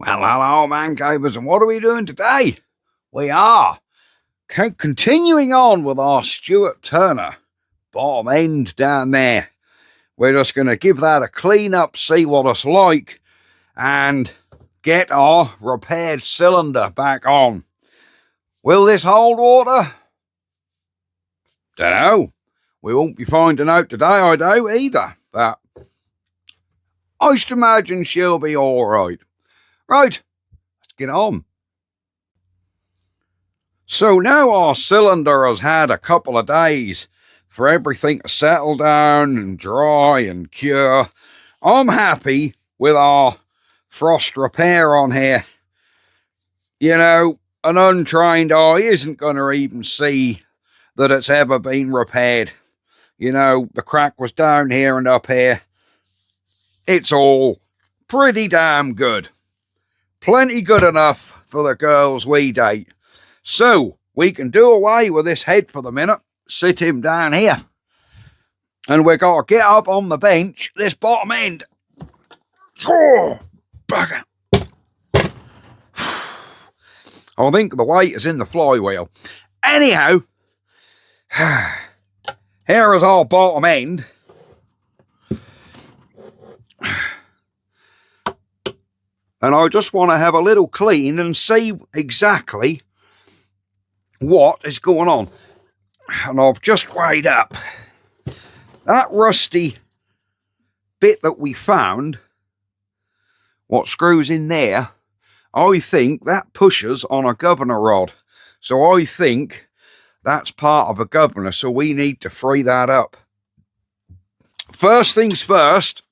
Well, hello, man cavers, and what are we doing today? We are continuing on with our Stuart Turner bottom end down there. We're just going to give that a clean up, see what it's like, and get our repaired cylinder back on. Will this hold water? Dunno. We won't be finding out today, I doubt either, but I should imagine she'll be all right. Right, let's get on. So now our cylinder has had a couple of days for everything to settle down and dry and cure. I'm happy with our frost repair on here. You know, an untrained eye isn't going to even see that it's ever been repaired. You know, the crack was down here and up here. It's all pretty damn good. Plenty good enough for the girls we date. So, we can do away with this head for the minute, sit him down here. And we got to get up on the bench, this bottom end. Oh, bugger. I think the weight is in the flywheel. Anyhow, here is our bottom end. And I just want to have a little clean and see exactly what is going on. And I've just weighed up that rusty bit that we found, what screws in there. I think that pushes on a governor rod. So I think that's part of a governor, so we need to free that up. First things first,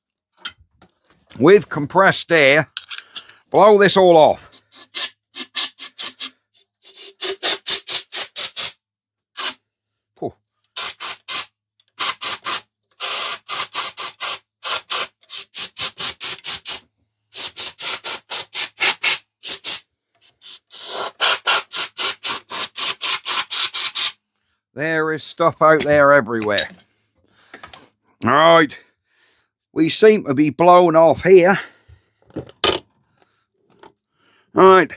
with compressed air, blow this all off. Oh. There is stuff out there everywhere. All right, we seem to be blown off here. Right.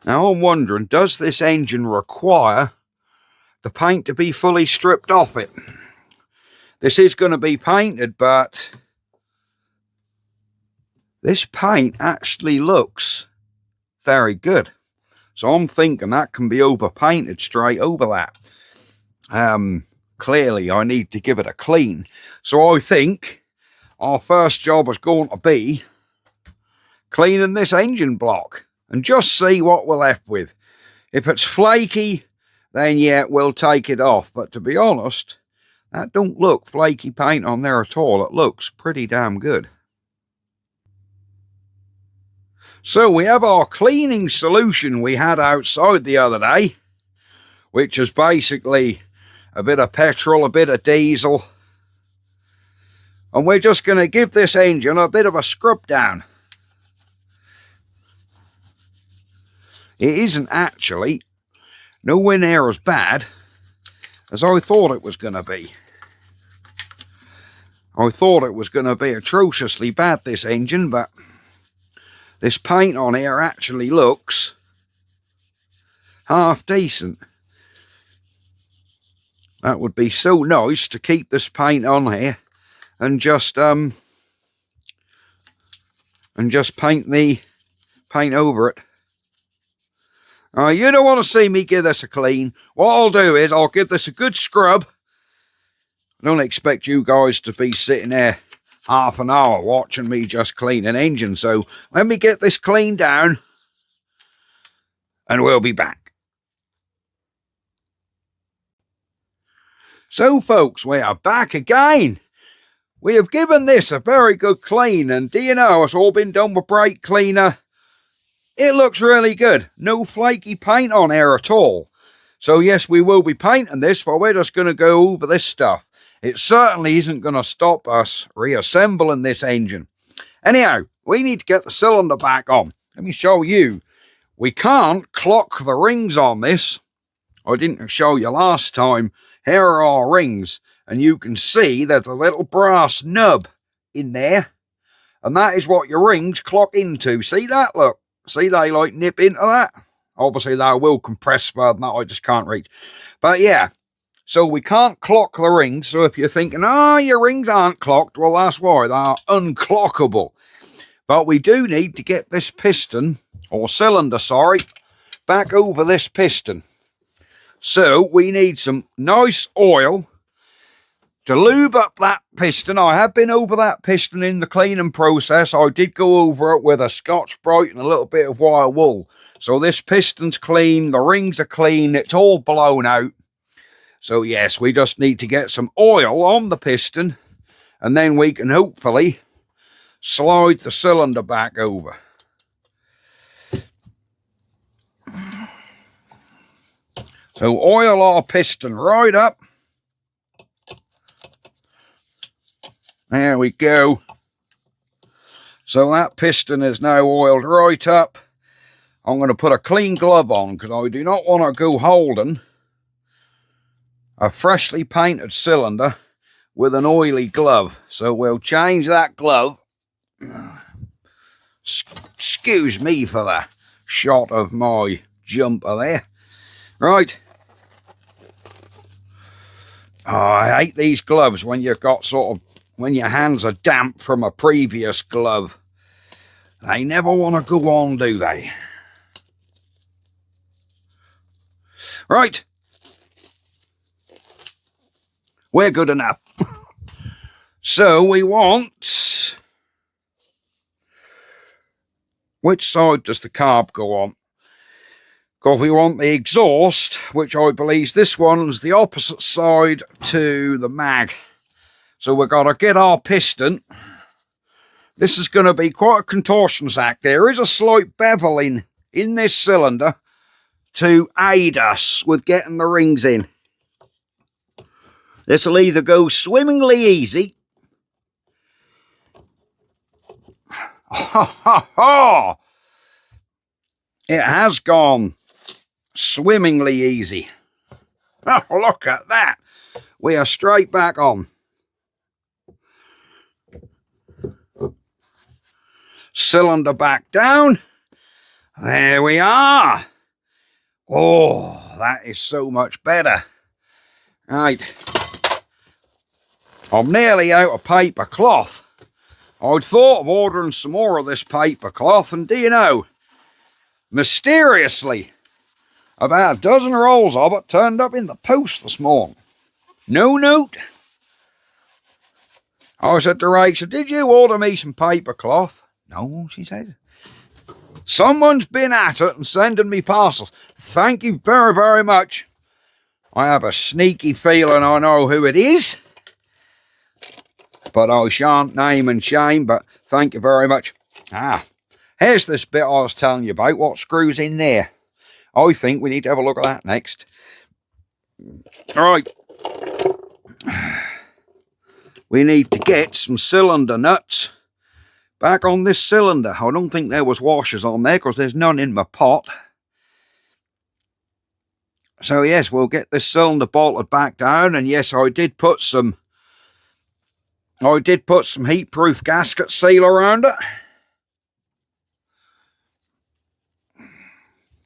Now I'm wondering, does this engine require the paint to be fully stripped off it? This is going to be painted, but this paint actually looks very good. So I'm thinking that can be overpainted straight over that. Clearly I need to give it a clean. So I think our first job is going to be cleaning this engine block and just see what we're left with. If it's flaky, then yeah, we'll take it off. But to be honest, that don't look flaky paint on there at all. It looks pretty damn good. So we have our cleaning solution we had outside the other day, which is basically a bit of petrol, a bit of diesel. And we're just going to give this engine a bit of a scrub down. It isn't actually nowhere near as bad as I thought it was going to be. I thought it was going to be atrociously bad, this engine, but this paint on here actually looks half decent. That would be so nice to keep this paint on here and just paint over it. You don't want to see me give this a clean. What I'll do is I'll give this a good scrub. I don't expect you guys to be sitting there half an hour watching me just clean an engine. So let me get this cleaned down and we'll be back. So folks, we are back again. We have given this a very good clean, and do you know, it's all been done with brake cleaner. It looks really good. No flaky paint on here at all. So yes, we will be painting this, but we're just going to go over this stuff. It certainly isn't going to stop us reassembling this engine. Anyhow, we need to get the cylinder back on. Let me show you. We can't clock the rings on this. I didn't show you last time. Here are our rings. And you can see there's a little brass nub in there. And that is what your rings clock into. See that? Look. See, they like nip into that. Obviously, they will compress further than that. I just can't reach. But yeah, so we can't clock the rings. So if you're thinking, oh, your rings aren't clocked, well, that's why. They are unclockable. But we do need to get this piston, or cylinder, sorry, back over this piston. So we need some nice oil to lube up that piston. I have been over that piston in the cleaning process. I did go over it with a Scotch-Brite and a little bit of wire wool. So this piston's clean, the rings are clean, it's all blown out. So yes, we just need to get some oil on the piston, and then we can hopefully slide the cylinder back over. So oil our piston right up. There we go. So that piston is now oiled right up. I'm going to put a clean glove on because I do not want to go holding a freshly painted cylinder with an oily glove. So we'll change that glove. Excuse me for the shot of my jumper there. Right. Oh, I hate these gloves when you've got when your hands are damp from a previous glove. They never want to go on, do they? Right. We're good enough. So we want... Which side does the carb go on? Because we want the exhaust, which I believe this one's the opposite side to the mag. So we've got to get our piston. This is going to be quite a contortions act. There is a slight beveling in this cylinder to aid us with getting the rings in. This will either go swimmingly easy. It has gone swimmingly easy. Oh, look at that. We are straight back on. Cylinder back down. There we are. Oh, that is so much better. Right. I'm nearly out of paper cloth. I'd thought of ordering some more of this paper cloth, and do you know, mysteriously, about a dozen rolls of it turned up in the post this morning. No note. I said to Rachel, did you order me some paper cloth? No, she said. Someone's been at it and sending me parcels. Thank you very, very much. I have a sneaky feeling I know who it is. But I shan't name and shame, but thank you very much. Ah, here's this bit I was telling you about. What screws in there? I think we need to have a look at that next. Right. We need to get some cylinder nuts back on this cylinder. I don't think there was washers on there because there's none in my pot. So yes, we'll get this cylinder bolted back down. And yes, I did put some heat-proof gasket seal around it.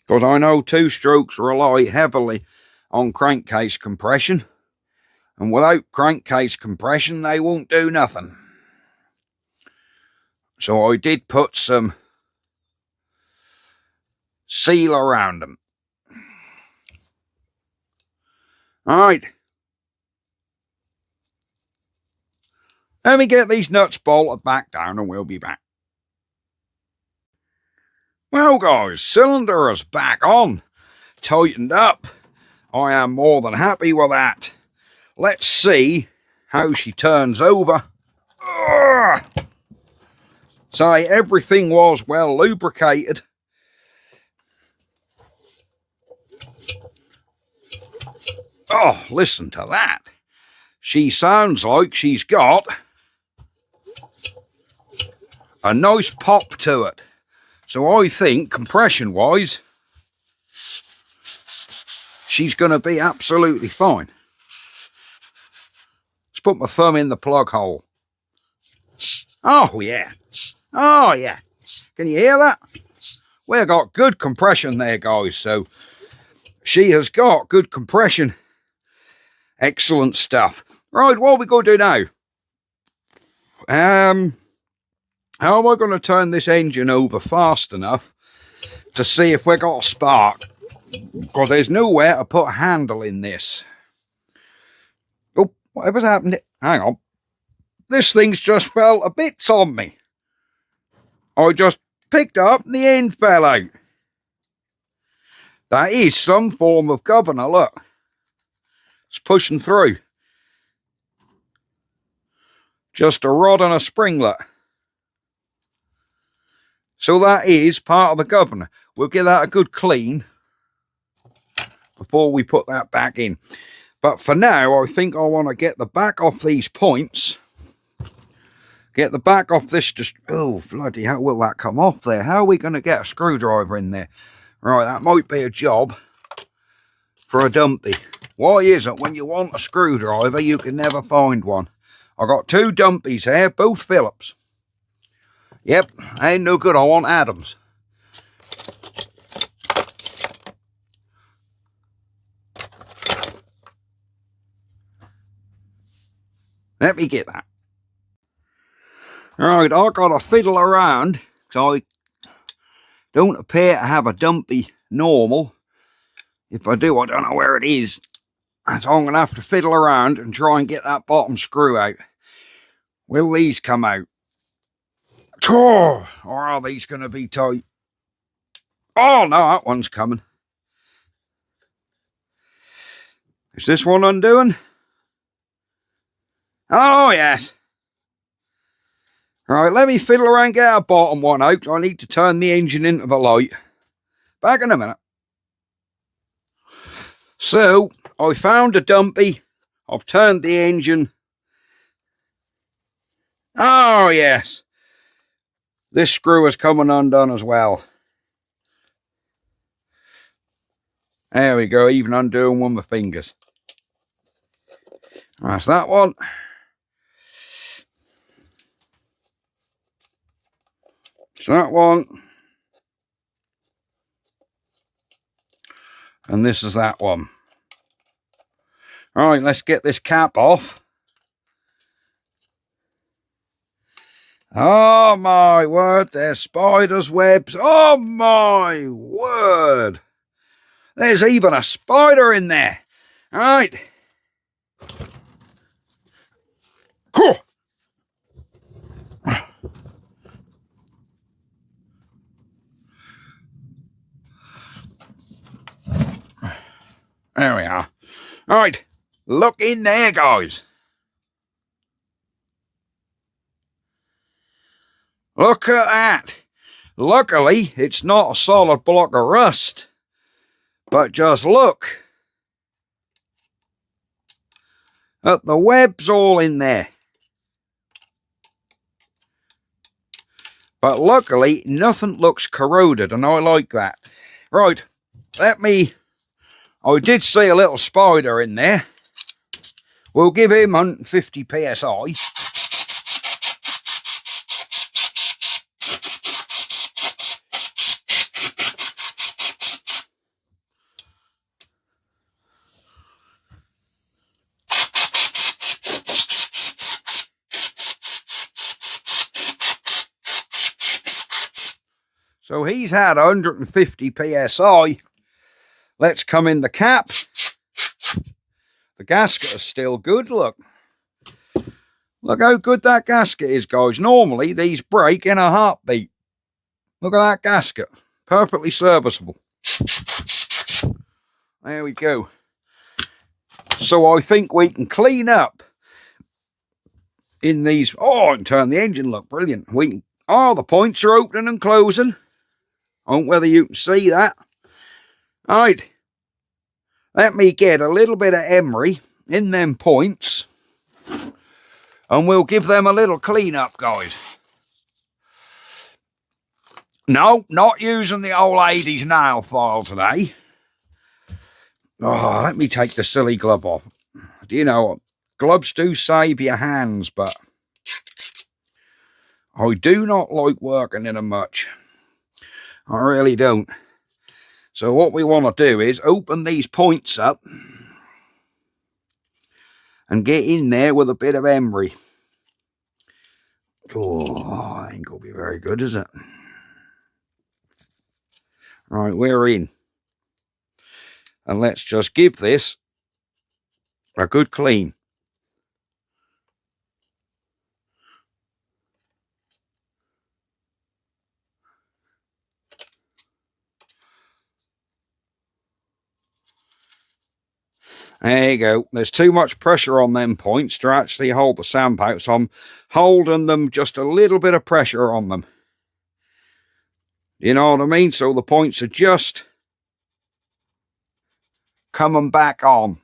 Because I know two-strokes rely heavily on crankcase compression. And without crankcase compression, they won't do nothing. So I did put some seal around them. Alright. Let me get these nuts bolted back down and we'll be back. Well guys, cylinder is back on. Tightened up. I am more than happy with that. Let's see how she turns over. So everything was well lubricated. Oh, listen to that. She sounds like she's got a nice pop to it. So I think, compression-wise, she's going to be absolutely fine. Let's put my thumb in the plug hole. Oh, yeah. Oh, yeah. Can you hear that? We've got good compression there, guys. So she has got good compression. Excellent stuff. Right, what are we going to do now? How am I going to turn this engine over fast enough to see if we got a spark? Because there's nowhere to put a handle in this. Oh, whatever's happened? Hang on. This thing's just fell to bits on me. I just picked up and the end fell out. That is some form of governor, look. It's pushing through. Just a rod and a springlet. So that is part of the governor. We'll give that a good clean before we put that back in. But for now, I think I want to get the back off these points. Get the back off this. Just, oh, bloody hell, will that come off there? How are we going to get a screwdriver in there? Right, that might be a job for a dumpy. Why is it when you want a screwdriver, you can never find one? I got two dumpies here, both Phillips. Yep, ain't no good. I want Adams. Let me get that. Right, I've got to fiddle around because I don't appear to have a dumpy normal. If I do, I don't know where it is. So I'm going to have to fiddle around and try and get that bottom screw out. Will these come out? Oh, or are these going to be tight? Oh, no, that one's coming. Is this one undoing? Oh, yes. Right, let me fiddle around and get our bottom one out. I need to turn the engine into the light. Back in a minute. So, I found a dumpy. I've turned the engine. Oh, yes. This screw is coming undone as well. There we go, even undoing one with my fingers. That's that one. It's that one. And this is that one. All right, let's get this cap off. Oh my word, there's spiders' webs. Oh my word. There's even a spider in there. All right. Cool. There we are. All right. Look in there, guys. Look at that. Luckily, it's not a solid block of rust. But just look at the webs all in there. But luckily, nothing looks corroded, and I like that. Right, I did see a little spider in there. We'll give him 150 psi. So he's had 150 psi. Let's come in the cap. The gasket is still good, look. Look how good that gasket is, guys. Normally, these break in a heartbeat. Look at that gasket. Perfectly serviceable. There we go. So I think we can clean up in these. Oh, and turn the engine, look brilliant. The points are opening and closing. I don't know whether you can see that. All right. Let me get a little bit of emery in them points. And we'll give them a little clean up, guys. No, not using the old 80s nail file today. Oh, let me take the silly glove off. Do you know what? Gloves do save your hands, but I do not like working in them much. I really don't. So what we want to do is open these points up and get in there with a bit of emery. Oh, that ain't going to be very good, is it? Right, we're in. And let's just give this a good clean. There you go. There's too much pressure on them points to actually hold the sandpaper, so I'm holding them just a little bit of pressure on them. You know what I mean? So the points are just coming back on.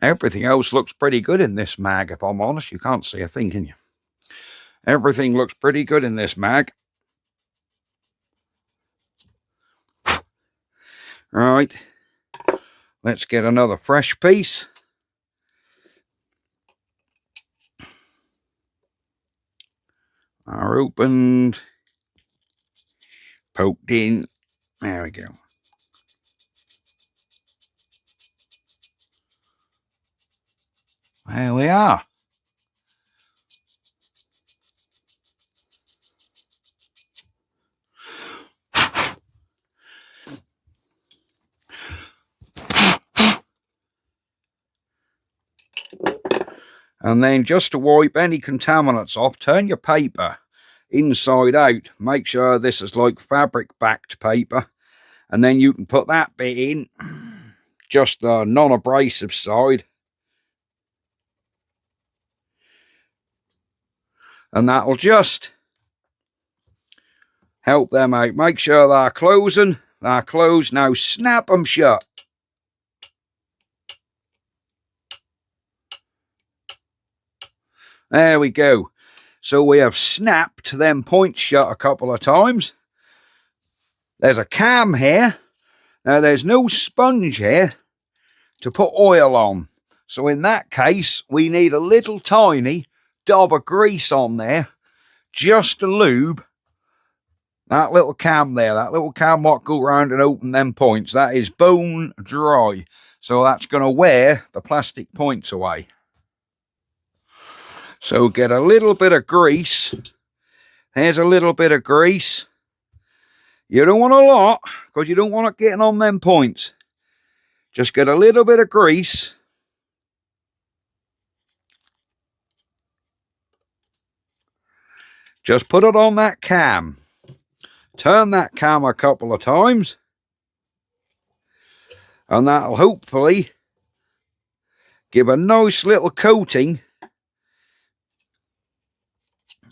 Everything else looks pretty good in this mag, if I'm honest. You can't see a thing, can you? Everything looks pretty good in this mag. Right. Let's get another fresh piece. Are opened. Poked in. There we go. There we are. And then just to wipe any contaminants off, turn your paper inside out. Make sure this is like fabric backed paper. And then you can put that bit in, just the non-abrasive side. And that'll just help them out. Make sure they're closing. They're closed. Now snap them shut. There we go. So we have snapped them points shut a couple of times. There's a cam here. Now there's no sponge here to put oil on. So in that case, we need a little tiny dab of grease on there just to lube that little cam there. That little cam what go around and open them points. That is bone dry. So that's going to wear the plastic points away. So get a little bit of grease. There's a little bit of grease. You don't want a lot, because you don't want it getting on them points. Just get a little bit of grease. Just put it on that cam. Turn that cam a couple of times. And that'll hopefully give a nice little coating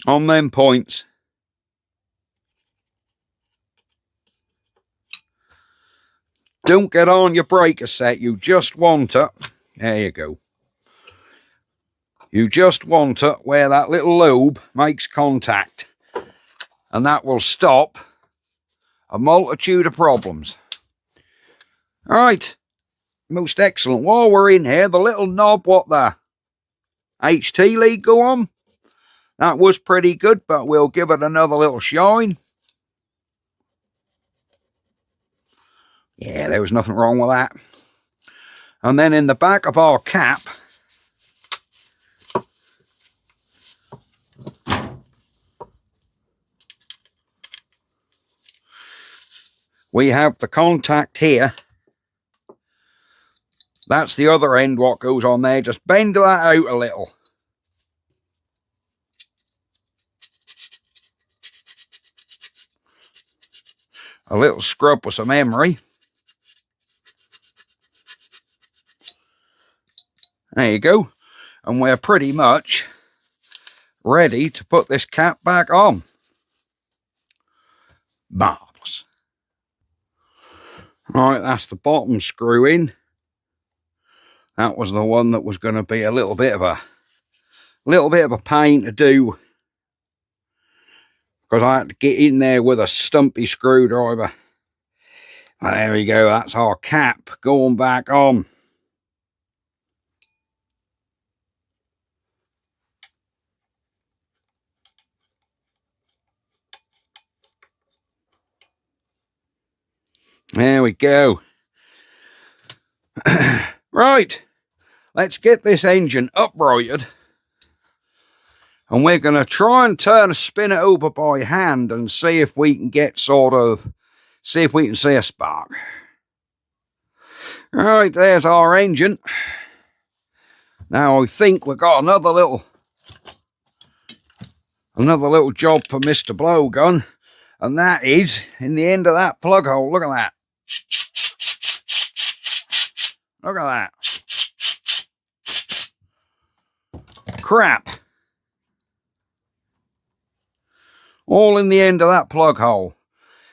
on them points. Don't get on your breaker set. You just want it. There you go. You just want it where that little lobe makes contact. And that will stop a multitude of problems. All right. Most excellent. While we're in here, the little knob, what the HT lead go on? That was pretty good, but we'll give it another little shine. Yeah, there was nothing wrong with that. And then in the back of our cap, we have the contact here. That's the other end what goes on there. Just bend that out a little. A little scrub with some emery. There you go. And we're pretty much ready to put this cap back on. Marvellous. Right, that's the bottom screw in. That was the one that was going to be a little bit of a pain to do, because I had to get in there with a stumpy screwdriver. There we go, that's our cap going back on. There we go. Right, let's get this engine uprighted. And we're going to try and spin it over by hand and see if we can get see if we can see a spark. Right, there's our engine. Now I think we've got another little job for Mr. Blowgun, and that is in the end of that plug hole. Look at that. Look at that. Crap. All in the end of that plug hole.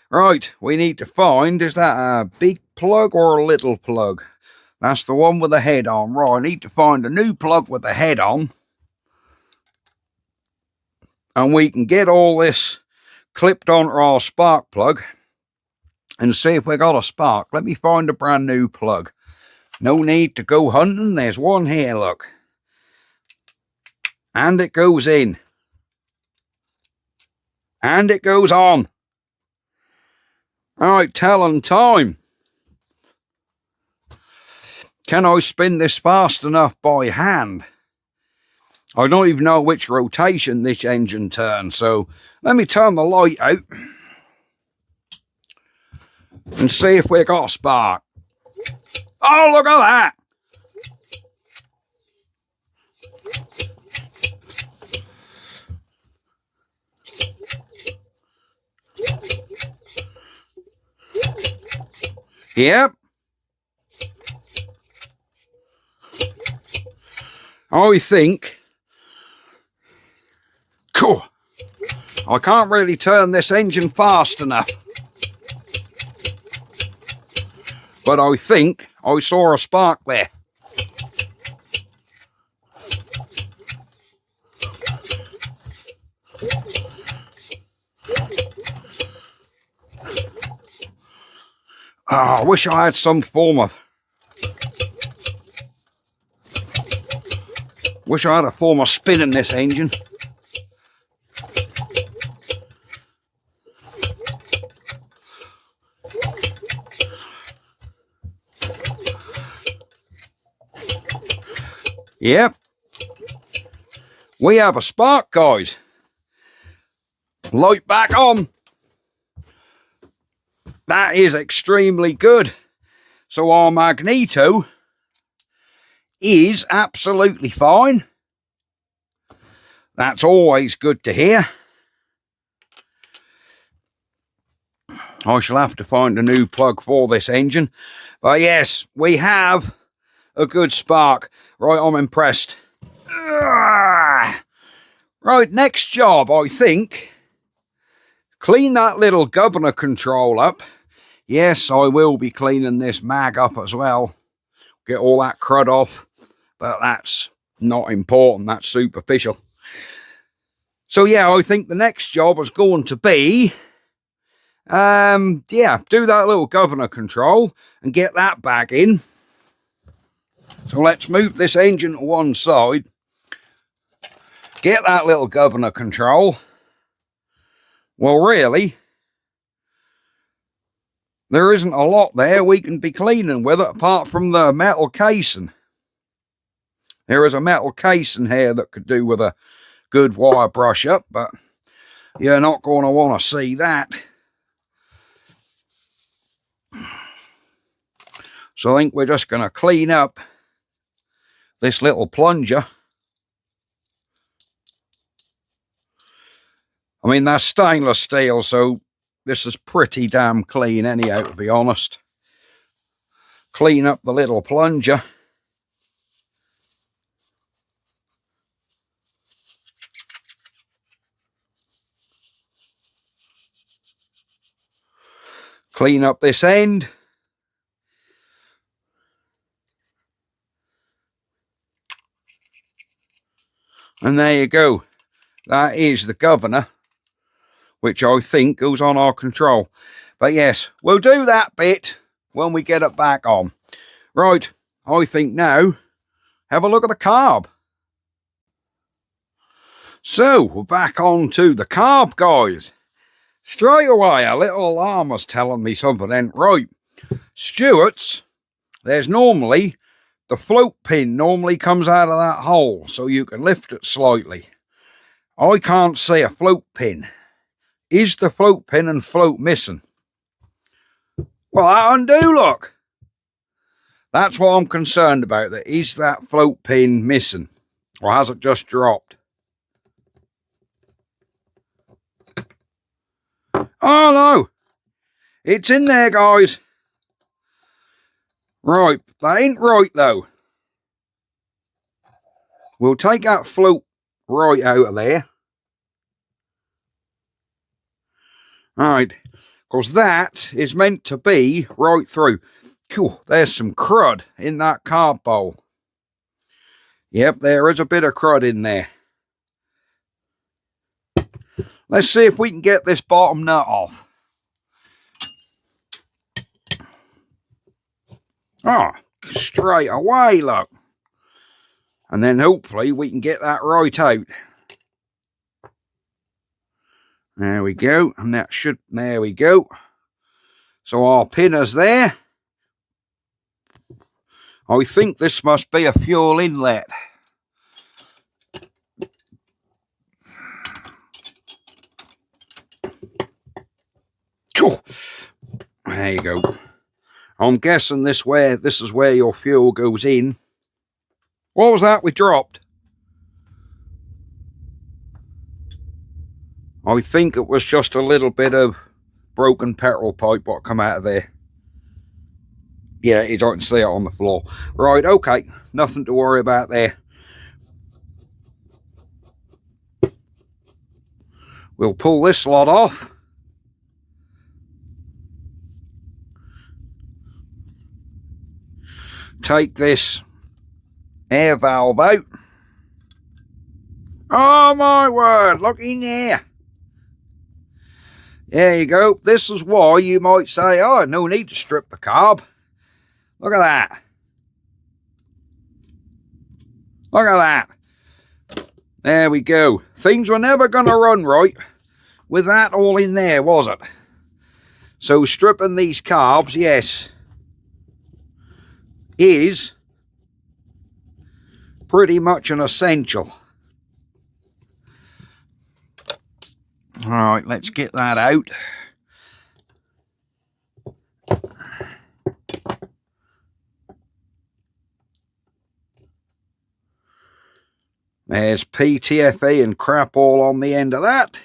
Right, we need to find, is that a big plug or a little plug? That's the one with the head on. Right, I need to find a new plug with the head on. And we can get all this clipped onto our spark plug and see if we got a spark. Let me find a brand new plug. No need to go hunting. There's one here, look. And it goes in. And it goes on. Alright, telling time. Can I spin this fast enough by hand? I don't even know which rotation this engine turns, so let me turn the light out and see if we got a spark. Oh, look at that! Yep. I think... Cool. I can't really turn this engine fast enough. But I think I saw a spark there. Oh, I wish I had some form of... Wish I had a form of spinning this engine. Yep. We have a spark, guys. Light back on. That is extremely good. So our Magneto is absolutely fine. That's always good to hear. I shall have to find a new plug for this engine. But yes, we have a good spark. Right, I'm impressed. Right, next job, I think. Clean that little governor control up. Yes, I will be cleaning this mag up as well. Get all that crud off. But that's not important. That's superficial. So yeah, I think the next job is going to be... yeah, do that little governor control and get that back in. So let's move this engine to one side. Get that little governor control. Well, really, there isn't a lot there we can be cleaning with it apart from the metal casing. There is a metal casing here that could do with a good wire brush up, but you're not going to want to see that. So I think we're just going to clean up this little plunger. I mean, that's stainless steel, so this is pretty damn clean anyhow, to be honest. Clean up the little plunger. Clean up this end. And there you go. That is the governor. which I think goes on our control. But yes, we'll do that bit when we get it back on. Right, I think now, have a look at the carb. So, we're back on to the carb, guys. Straight away, a little alarm was telling me something ain't right. Stuart's, there's normally, the float pin normally comes out of that hole, so you can lift it slightly. I can't see a float pin. Is the float pin and float missing? Well, that undo, look. That's what I'm concerned about. Is that float pin missing? Or has it just dropped? Oh no, it's in there, guys. Right, that ain't right though. We'll take that float right out of there. Alright, because that is meant to be right through. Cool, there's some crud in that carb bowl. Yep, there is a bit of crud in there. Let's see if we can get this bottom nut off. Ah, straight away, look. And then hopefully we can get that right out. There we go. And that should, there we go. So our pin is there. I think this must be a fuel inlet. Cool. There you go. I'm guessing this is where your fuel goes in. What was that we dropped? I think it was just a little bit of broken petrol pipe what come out of there. Yeah, you don't see it on the floor. Right, okay. Nothing to worry about there. We'll pull this lot off. Take this air valve out. Oh my word, look in there. There you go. This is why you might say, oh, no need to strip the carb. Look at that. Look at that. There we go. Things were never going to run right with that all in there, was it? So stripping these carbs, yes, is pretty much an essential. All right, let's get that out. There's PTFE and crap all on the end of that.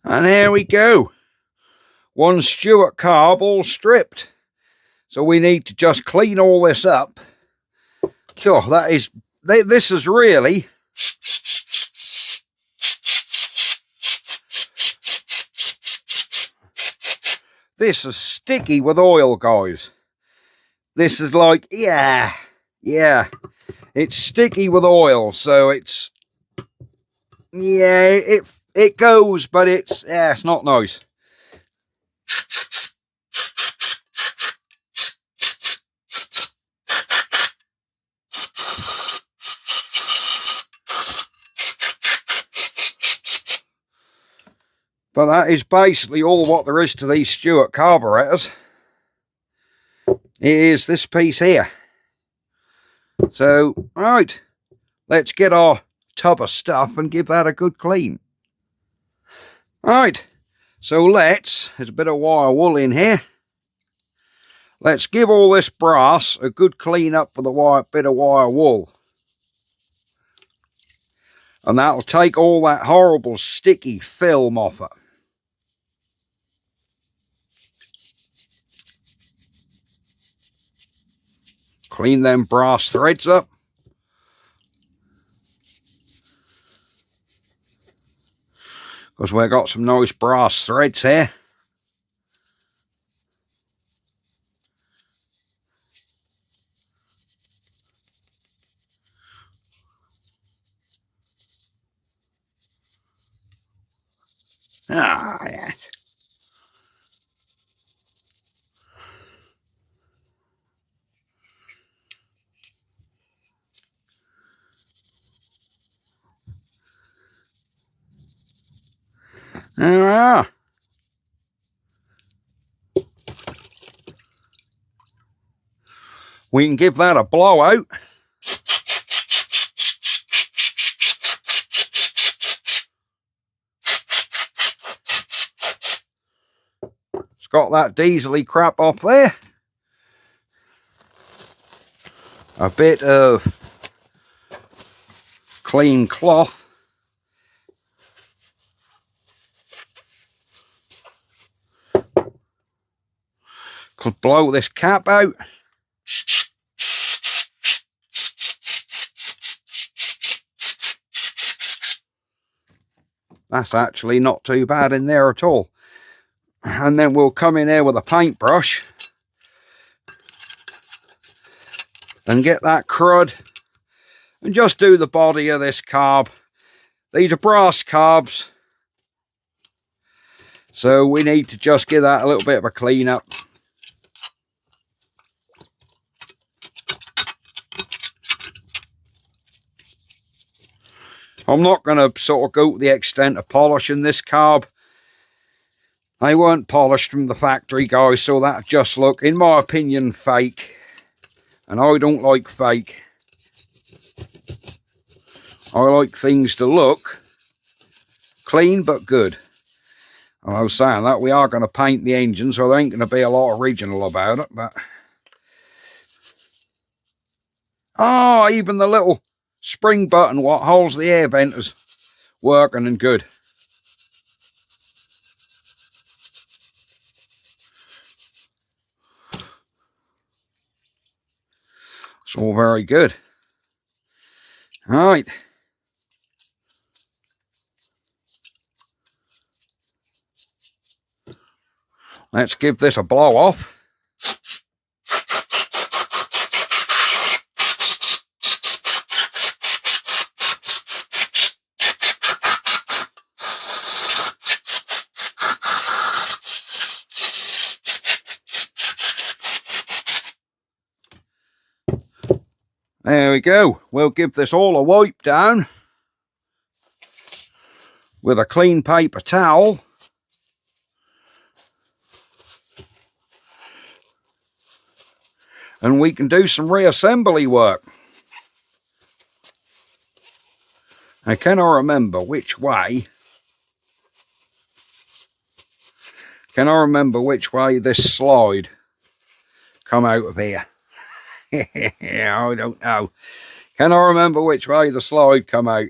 And here we go. One Stuart carb all stripped. So we need to just clean all this up. Sure, this is really... This is sticky with oil, guys. This is like, yeah. It's sticky with oil, so it's... Yeah, it goes, but it's not nice. But that is basically all what there is to these Stuart carburetors. It is this piece here. So, right, let's get our tub of stuff and give that a good clean. Right, so there's a bit of wire wool in here. Let's give all this brass a good clean up with a bit of wire wool. And that'll take all that horrible sticky film off it. Clean them brass threads up. Because we've got some nice brass threads here. Ah, yeah. There we are. We can give that a blowout. It's got that diesely crap off there. A bit of clean cloth. Could blow this cap out. That's actually not too bad in there at all. And then we'll come in here with a paintbrush and get that crud and just do the body of this carb. These are brass carbs, so we need to just give that a little bit of a clean up. I'm not going to sort of go to the extent of polishing this carb. They weren't polished from the factory, guys, so that just look, in my opinion, fake. And I don't like fake. I like things to look clean but good. And I was saying that we are going to paint the engine, so there ain't going to be a lot original about it, but... Oh, even the little spring button what holds the air vent is working and good. It's all very good. All right. Let's give this a blow off. There we go. We'll give this all a wipe down with a clean paper towel. And we can do some reassembly work. Now, can I remember which way? Can I remember which way this slide come out of here? I don't know. Can I remember which way the slide come out?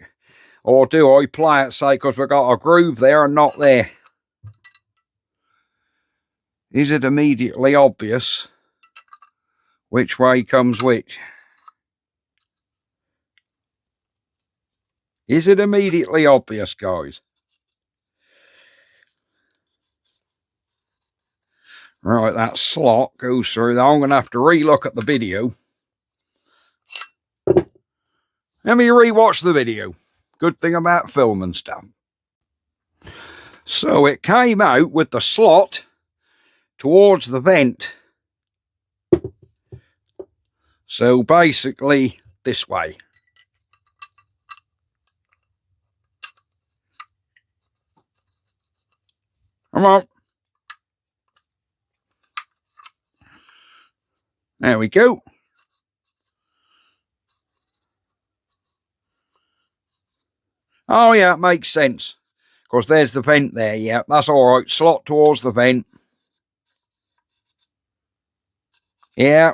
Or do I play it, say, because we've got a groove there and not there? Is it immediately obvious which way comes which? Is it immediately obvious, guys? Right, that slot goes through. I'm going to have to re-look at the video. Let me re-watch the video. Good thing about filming stuff. So it came out with the slot towards the vent. So basically this way. Come on. There we go. Oh yeah, it makes sense. Of course, there's the vent there. Yeah, that's all right. Slot towards the vent. Yeah.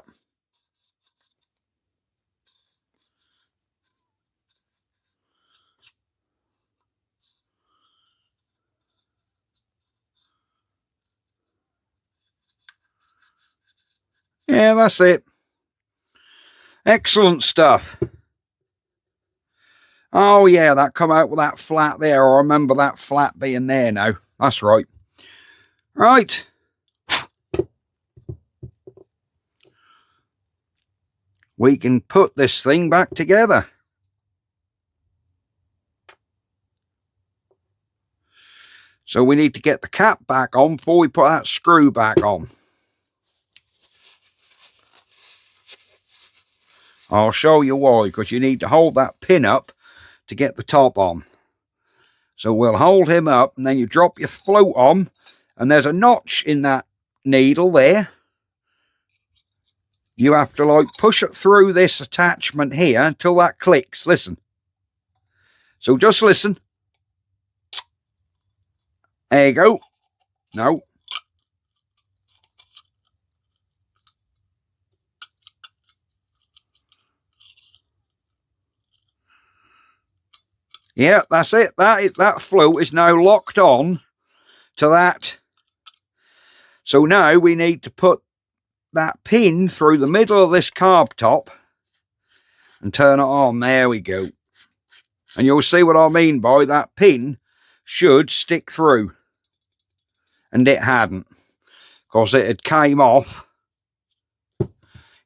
Yeah, that's it. Excellent stuff. Oh yeah, that come out with that flat there. I remember that flat being there now. That's right. Right. We can put this thing back together. So we need to get the cap back on before we put that screw back on. I'll show you why, because you need to hold that pin up to get the top on. So we'll hold him up, and then you drop your float on, and there's a notch in that needle there. You have to like push it through this attachment here until that clicks. Listen. So just listen. There you go. No. Yeah, that's it. That float is now locked on to that. So now we need to put that pin through the middle of this carb top and turn it on. There we go. And you'll see what I mean by that pin should stick through. And it hadn't, because it had came off.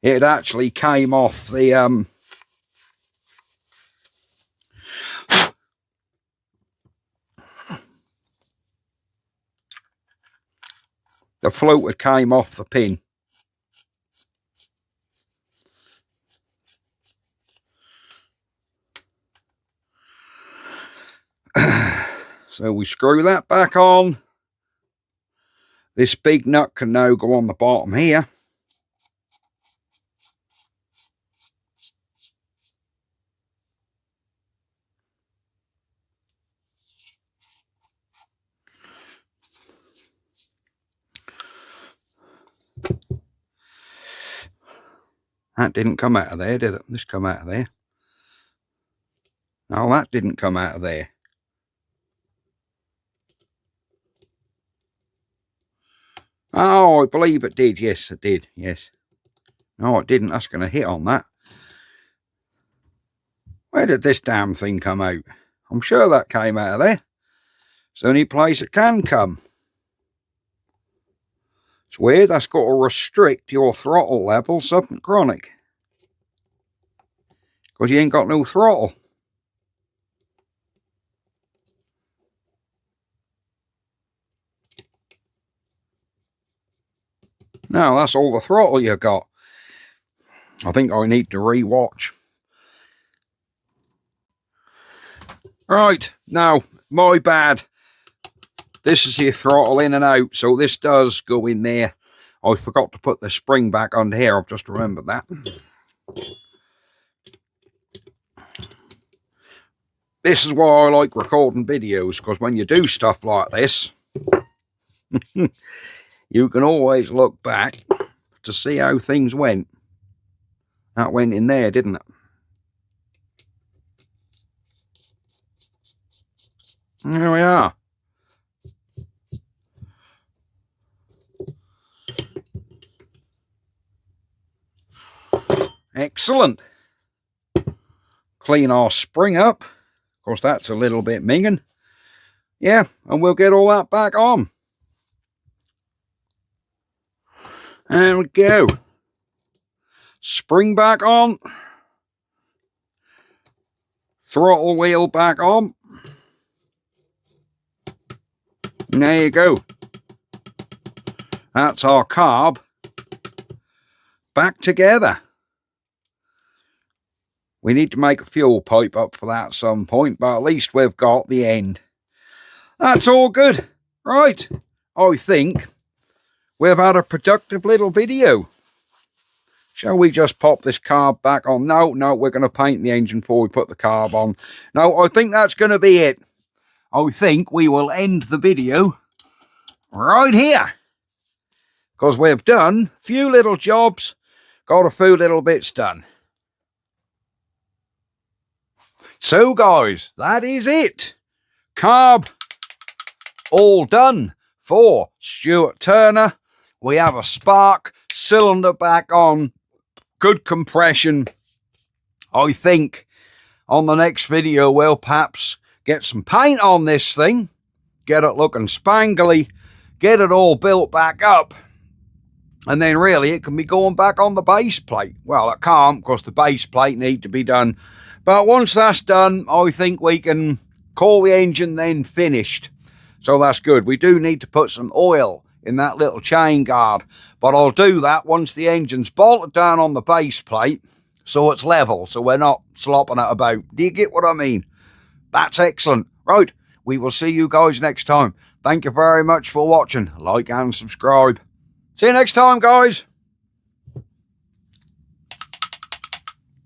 It actually came off the float had came off the pin. So we screw that back on. This big nut can now go on the bottom here. That didn't come out of there, did it? This come out of there. No, that didn't come out of there. Oh, I believe it did. Yes, it did. Yes. No, it didn't. That's going to hit on that. Where did this damn thing come out? I'm sure that came out of there. It's the only place it can come. It's weird. That's got to restrict your throttle level something chronic. Because you ain't got no throttle. No, that's all the throttle you got. I think I need to re-watch. Right, now, my bad. This is your throttle in and out, so this does go in there. I forgot to put the spring back on here. I've just remembered that. This is why I like recording videos, because when you do stuff like this, you can always look back to see how things went. That went in there, didn't it? There we are. Excellent. Clean our spring up. Of course, that's a little bit minging. Yeah, and we'll get all that back on. There we go. Spring back on. Throttle wheel back on. And there you go. That's our carb back together. We need to make a fuel pipe up for that at some point, but at least we've got the end. That's all good. Right. I think we've had a productive little video. Shall we just pop this carb back on? No, we're going to paint the engine before we put the carb on. No, I think that's going to be it. I think we will end the video right here. Because we've done a few little jobs, got a few little bits done. So guys, that is it. Carb all done for Stuart Turner. We have a spark, cylinder back on, good compression. I think on the next video we'll perhaps get some paint on this thing, get it looking spangly, get it all built back up, and then really it can be going back on the base plate. Well, it can't, because the base plate need to be done. But once that's done, I think we can call the engine then finished. So that's good. We do need to put some oil in that little chain guard, but I'll do that once the engine's bolted down on the base plate so it's level, so we're not slopping it about. Do you get what I mean? That's excellent. Right, we will see you guys next time. Thank you very much for watching. Like and subscribe. See you next time, guys.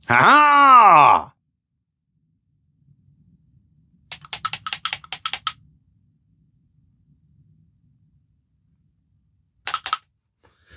Ha ha!